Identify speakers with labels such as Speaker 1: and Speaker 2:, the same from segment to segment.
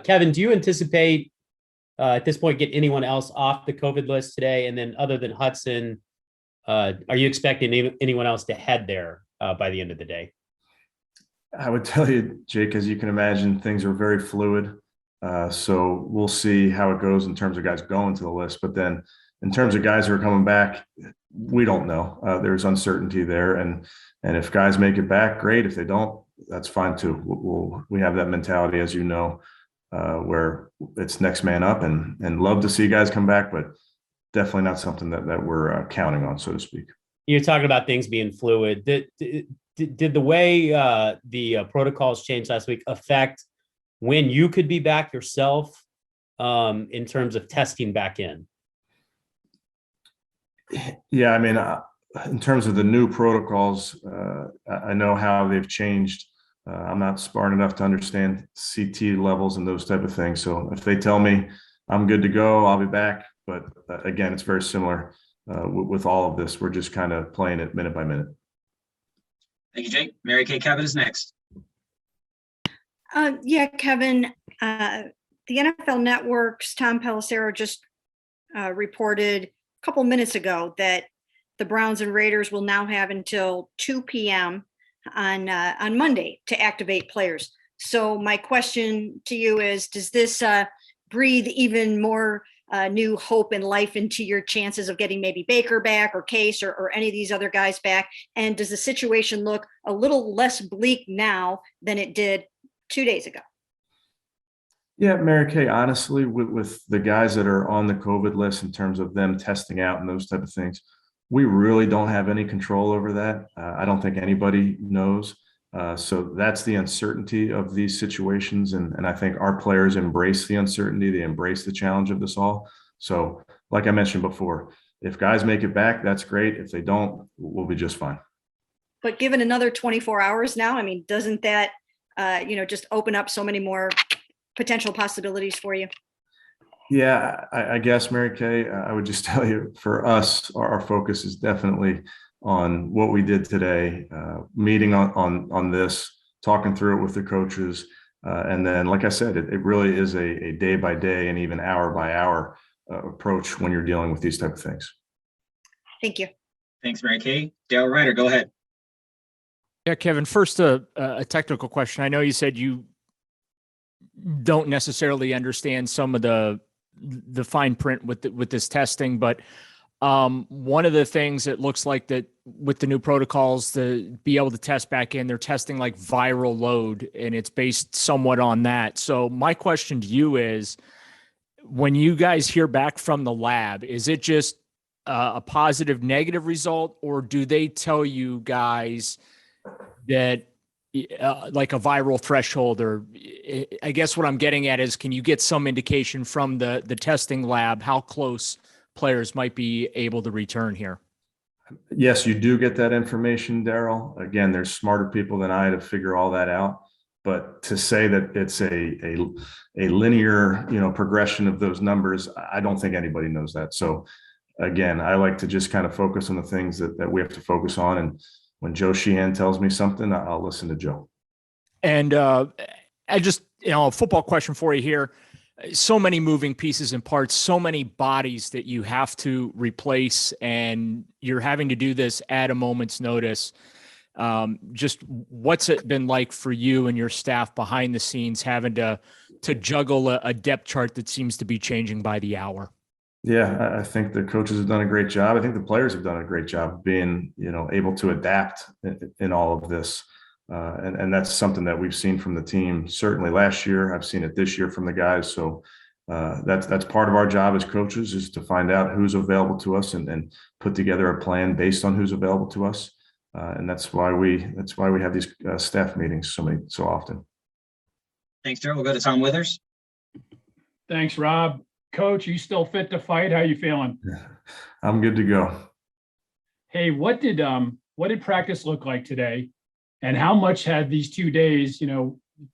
Speaker 1: Kevin, do you anticipate at this point get anyone else off the COVID list today? And then other than Hudson, are you expecting anyone else to head there by the end of the day?
Speaker 2: I would tell you, Jake, as you can imagine, things are very fluid. So we'll see how it goes in terms of guys going to the list. But then in terms of guys who are coming back, we don't know. There's uncertainty there. And if guys make it back, great. If they don't, that's fine too. We have that mentality, as you know, where it's next man up, and love to see guys come back, but definitely not something that we're counting on, so to speak.
Speaker 1: You're talking about things being fluid. Did the way the protocols changed last week affect when you could be back yourself in terms of testing back in?
Speaker 2: Yeah, I mean, in terms of the new protocols, I know how they've changed. I'm not smart enough to understand CT levels and those type of things. So if they tell me I'm good to go, I'll be back. But again, it's very similar with all of this. We're just kind of playing it minute by minute.
Speaker 3: Thank you, Jake. Mary Kay Cabot is next.
Speaker 4: Yeah, Kevin, the NFL Network's Tom Pelissero just reported a couple minutes ago that the Browns and Raiders will now have until 2 p.m. on Monday to activate players. So my question to you is, does this breathe even more new hope and life into your chances of getting maybe Baker back or Case or any of these other guys back? And does the situation look a little less bleak now than it did 2 days ago?
Speaker 2: Yeah, Mary Kay, honestly, with the guys that are on the COVID list in terms of them testing out and those type of things, we really don't have any control over that. I don't think anybody knows. So that's the uncertainty of these situations. And I think our players embrace the uncertainty. They embrace the challenge of this all. So like I mentioned before, if guys make it back, that's great. If they don't, we'll be just fine.
Speaker 4: But given another 24 hours now, I mean, doesn't that, just open up so many more potential possibilities for you?
Speaker 2: Yeah, I guess, Mary Kay, I would just tell you, for us, our focus is definitely on what we did today, meeting on this, talking through it with the coaches. And then, like I said, it really is a day by day and even hour by hour approach when you're dealing with these type of things.
Speaker 4: Thank you.
Speaker 3: Thanks, Mary Kay. Dale Ryder, go ahead.
Speaker 5: Yeah, Kevin, first a technical question. I know you said you don't necessarily understand some of the fine print with this testing, but one of the things it looks like that with the new protocols to be able to test back in, they're testing like viral load, and it's based somewhat on that. So my question to you is, when you guys hear back from the lab, is it just a positive, negative result, or do they tell you guys that like a viral threshold? Or I guess what I'm getting at is, can you get some indication from the testing lab how close players might be able to return here?
Speaker 2: Yes, you do get that information, Daryl. Again, there's smarter people than I to figure all that out. But to say that it's a linear, progression of those numbers, I don't think anybody knows that. So again, I like to just kind of focus on the things that we have to focus on. And when Joe Sheehan tells me something, I'll listen to Joe.
Speaker 5: And I just, a football question for you here. So many moving pieces and parts, so many bodies that you have to replace, and you're having to do this at a moment's notice. Just what's it been like for you and your staff behind the scenes, having to juggle a depth chart that seems to be changing by the hour?
Speaker 2: Yeah, I think the coaches have done a great job. I think the players have done a great job of being, able to adapt in all of this. And that's something that we've seen from the team. Certainly last year, I've seen it this year from the guys. So that's part of our job as coaches, is to find out who's available to us and put together a plan based on who's available to us. And that's why we have these staff meetings so often.
Speaker 3: Thanks, Joe. We'll go to Tom Withers.
Speaker 6: Thanks, Rob. Coach, you still fit to fight? How you feeling?
Speaker 2: I'm good to go.
Speaker 6: Hey, what did practice look like today? And how much had these 2 days,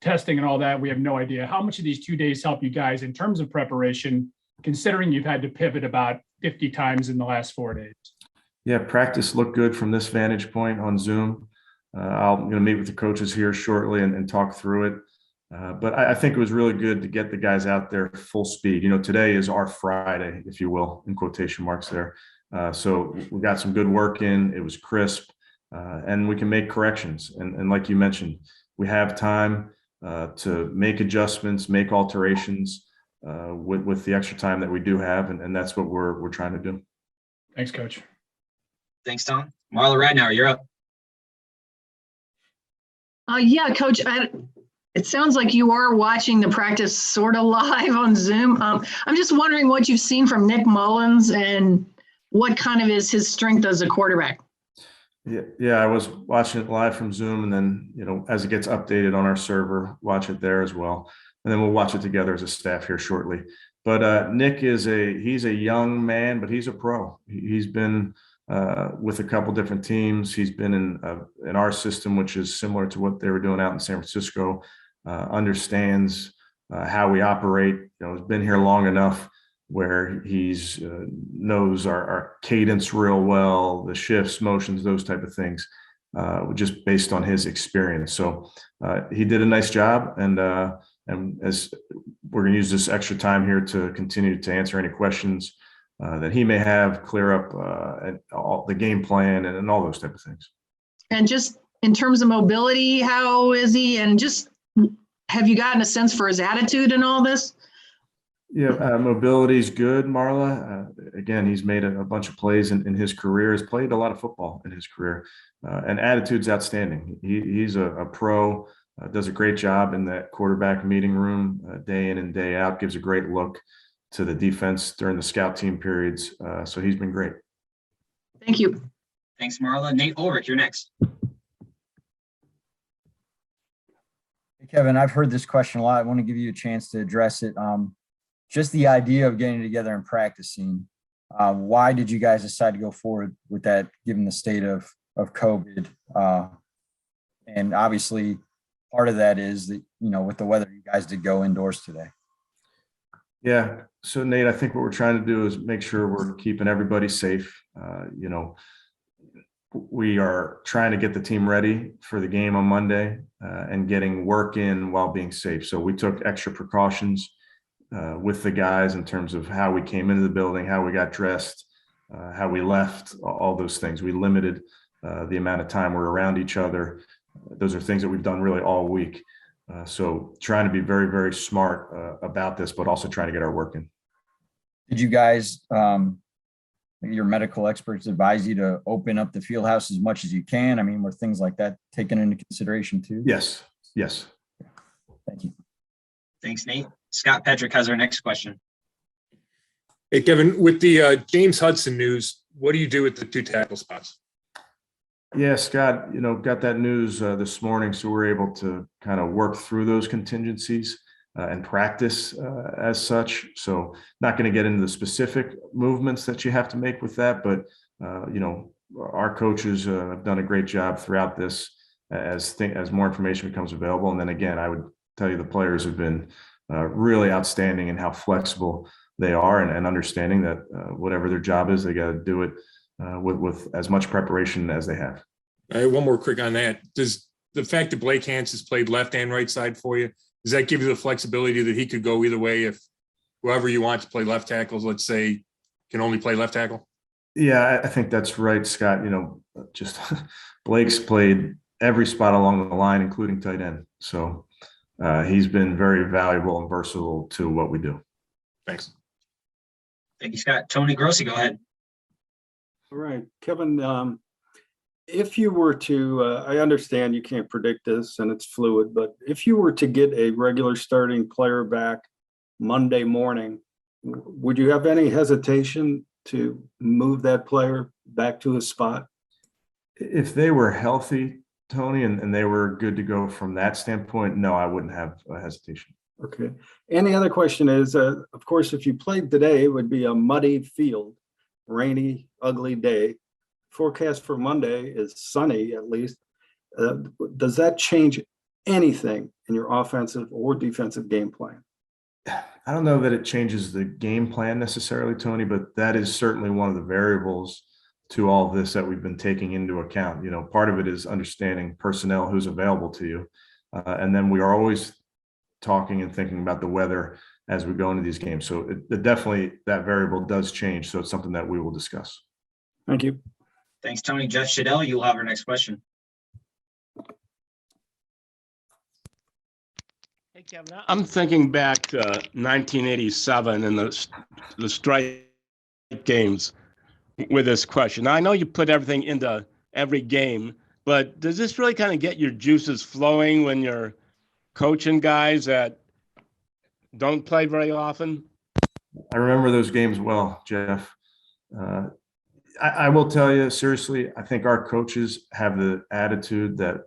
Speaker 6: testing and all that, we have no idea. How much of these 2 days help you guys in terms of preparation, considering you've had to pivot about 50 times in the last 4 days?
Speaker 2: Yeah, practice looked good from this vantage point on Zoom. I'll meet with the coaches here shortly and talk through it. But I think it was really good to get the guys out there full speed. Today is our Friday, if you will, in quotation marks there. So we got some good work in. It was crisp, and we can make corrections. And like you mentioned, we have time to make adjustments, make alterations with the extra time that we do have, and that's what we're trying to do.
Speaker 6: Thanks, Coach.
Speaker 3: Thanks, Tom. Marla Radnauer, you're up.
Speaker 7: Yeah, Coach, it sounds like you are watching the practice sort of live on Zoom. I'm just wondering what you've seen from Nick Mullins and what kind of is his strength as a quarterback.
Speaker 2: Yeah, I was watching it live from Zoom, and then, as it gets updated on our server, watch it there as well. And then we'll watch it together as a staff here shortly. But Nick he's a young man, but he's a pro. He's been with a couple different teams. He's been in our system, which is similar to what they were doing out in San Francisco. Understands how we operate. Has been here long enough where he's knows our cadence real well, the shifts, motions, those type of things, just based on his experience. So he did a nice job, and as we're going to use this extra time here to continue to answer any questions that he may have, clear up all the game plan and all those type of things.
Speaker 7: And just in terms of mobility, how is he? And just have you gotten a sense for his attitude in all this?
Speaker 2: Yeah, mobility is good, Marla. Again, he's made a bunch of plays in his career, has played a lot of football in his career, and attitude's outstanding. He's a pro, does a great job in that quarterback meeting room day in and day out, gives a great look to the defense during the scout team periods. So he's been great.
Speaker 7: Thank you.
Speaker 3: Thanks, Marla. Nate Ulrich, you're next.
Speaker 8: Hey, Kevin, I've heard this question a lot. I want to give you a chance to address it. Just the idea of getting together and practicing. Why did you guys decide to go forward with that, given the state of COVID? And obviously, part of that is that, with the weather, you guys did go indoors today.
Speaker 2: Yeah. So, Nate, I think what we're trying to do is make sure we're keeping everybody safe. We are trying to get the team ready for the game on Monday and getting work in while being safe. So we took extra precautions with the guys in terms of how we came into the building, how we got dressed, how we left, all those things. We limited the amount of time we're around each other. Those are things that we've done really all week. So trying to be very, very smart about this, but also trying to get our work in.
Speaker 8: Did you guys, your medical experts advise you to open up the field house as much as you can? I mean, were things like that taken into consideration too?
Speaker 2: Yes.
Speaker 8: Thank you.
Speaker 3: Thanks, Nate. Scott Petrick has our next question.
Speaker 9: Hey, Kevin, with the James Hudson news, what do you do with the 2 tackle spots?
Speaker 2: Yeah, Scott, got that news this morning. So we're able to kind of work through those contingencies and practice as such. So not going to get into the specific movements that you have to make with that, but our coaches have done a great job throughout this as more information becomes available. And then again, I would tell you the players have been really outstanding in how flexible they are and understanding that whatever their job is, they got to do it with as much preparation as they have.
Speaker 9: All right, one more quick on that. Does the fact that Blake Hance has played left and right side for you, does that give you the flexibility that he could go either way if whoever you want to play left tackles, let's say, can only play left tackle?
Speaker 2: Yeah, I think that's right, Scott. Just Blake's played every spot along the line, including tight end. So he's been very valuable and versatile to what we do.
Speaker 9: Thanks.
Speaker 3: Thank you, Scott. Tony Grossi, go ahead.
Speaker 10: All right, Kevin, if you were to, I understand you can't predict this and it's fluid, but if you were to get a regular starting player back Monday morning, would you have any hesitation to move that player back to his spot?
Speaker 2: If they were healthy, Tony, and they were good to go from that standpoint, no, I wouldn't have a hesitation.
Speaker 10: Okay. And the other question is, of course, if you played today, it would be a muddy field, rainy, ugly day. Forecast for Monday is sunny, at least. Does that change anything in your offensive or defensive game plan?
Speaker 2: I don't know that it changes the game plan necessarily, Tony, but that is certainly one of the variables to all of this that we've been taking into account. Part of it is understanding personnel who's available to you. And then we are always talking and thinking about the weather as we go into these games. So definitely that variable does change. So it's something that we will discuss.
Speaker 10: Thank you.
Speaker 3: Thanks, Tony. Jeff Shadell, you'll have our next question.
Speaker 11: Hey, Kevin, I'm thinking back to 1987 and the strike games with this question. Now, I know you put everything into every game, but does this really kind of get your juices flowing when you're coaching guys that don't play very often?
Speaker 2: I remember those games well, Jeff. I will tell you, seriously, I think our coaches have the attitude that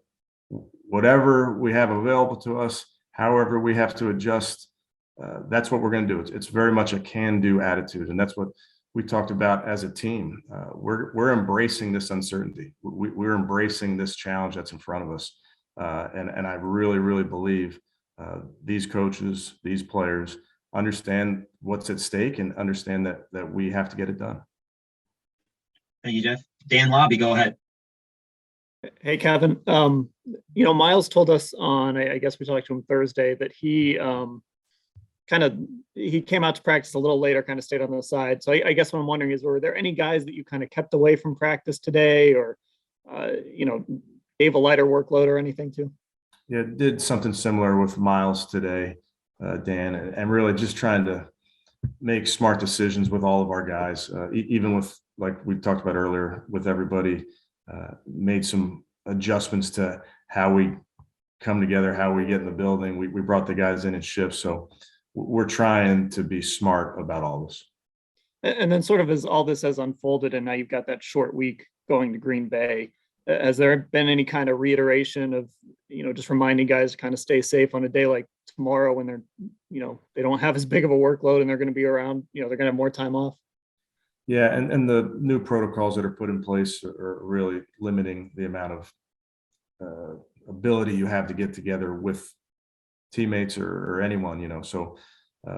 Speaker 2: whatever we have available to us, however we have to adjust, that's what we're going to do. It's very much a can-do attitude, and that's what we talked about as a team. We're embracing this uncertainty. We're embracing this challenge that's in front of us, and I really, really believe these coaches, these players understand what's at stake and understand that we have to get it done.
Speaker 3: Thank you, Jeff. Dan Lobby, go ahead.
Speaker 12: Hey, Kevin. Miles told us on, I guess we talked to him Thursday, that he he came out to practice a little later, kind of stayed on the side. So I guess what I'm wondering is, were there any guys that you kind of kept away from practice today, or, gave a lighter workload or anything to?
Speaker 2: Yeah, did something similar with Miles today, Dan, and really just trying to make smart decisions with all of our guys, even with, like we talked about earlier, with everybody, made some adjustments to how we come together, how we get in the building. We brought the guys in shifts. So we're trying to be smart about all this.
Speaker 12: And then sort of as all this has unfolded and now you've got that short week going to Green Bay, has there been any kind of reiteration of, just reminding guys to kind of stay safe on a day like tomorrow when they're, they don't have as big of a workload and they're going to be around, they're going to have more time off?
Speaker 2: Yeah, and the new protocols that are put in place are really limiting the amount of ability you have to get together with teammates or anyone, so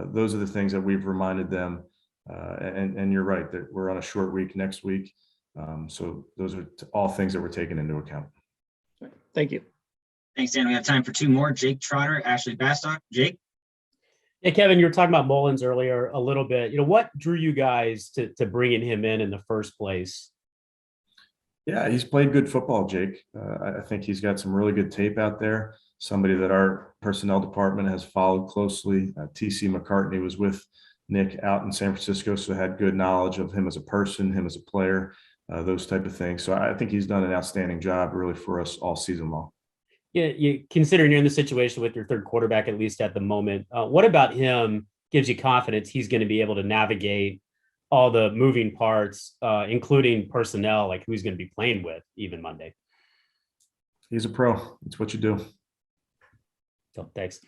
Speaker 2: those are the things that we've reminded them. And you're right that we're on a short week next week. So those are all things that we're taking into account.
Speaker 12: Thank you.
Speaker 3: Thanks, Dan. We have time for two more. Jake Trotter, Ashley Bastock. Jake?
Speaker 1: Yeah, Kevin, you were talking about Mullins earlier a little bit. What drew you guys to bringing him in the first place?
Speaker 2: Yeah, he's played good football, Jake. I think he's got some really good tape out there. Somebody that our personnel department has followed closely. TC McCartney was with Nick out in San Francisco, so had good knowledge of him as a person, him as a player, those type of things. So I think he's done an outstanding job really for us all season long.
Speaker 1: Yeah, you considering you're in the situation with your third quarterback, at least at the moment, what about him gives you confidence he's going to be able to navigate all the moving parts, including personnel, like who's going to be playing with even Monday?
Speaker 2: He's a pro. It's what you do.
Speaker 1: So thanks.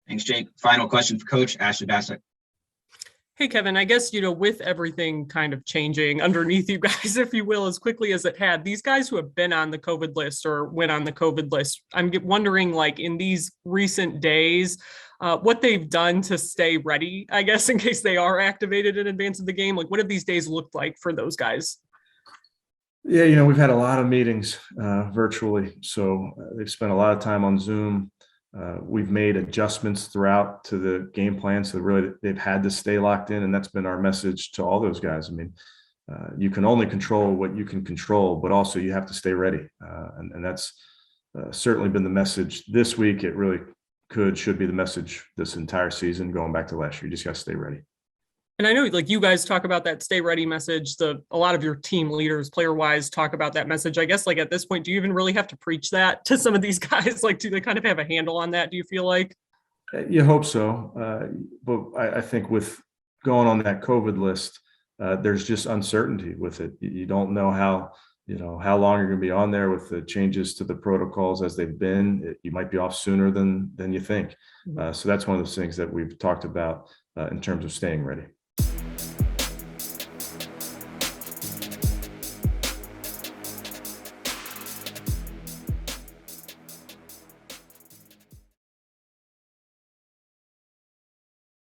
Speaker 3: Thanks, Jake. Final question for Coach Ashley Bastock.
Speaker 13: Hey, Kevin, I guess, with everything kind of changing underneath you guys, if you will, as quickly as it had, these guys who have been on the COVID list or went on the COVID list, I'm wondering, like, in these recent days, what they've done to stay ready, I guess, in case they are activated in advance of the game. Like, what have these days looked like for those guys?
Speaker 2: Yeah, we've had a lot of meetings virtually. So they've spent a lot of time on Zoom. We've made adjustments throughout to the game plan. So really they've had to stay locked in. And that's been our message to all those guys. I mean, you can only control what you can control, but also you have to stay ready. And that's certainly been the message this week. It really should be the message this entire season, going back to last year. You just got to stay ready.
Speaker 13: And I know, like, you guys talk about that stay ready message. A lot of your team leaders, player wise, talk about that message. I guess, like, at this point, do you even really have to preach that to some of these guys? Like, do they kind of have a handle on that? Do you feel like?
Speaker 2: You hope so. But I think with going on that COVID list, there's just uncertainty with it. You don't know how long you're going to be on there with the changes to the protocols as they've been. You might be off sooner than you think. So that's one of those things that we've talked about in terms of staying ready.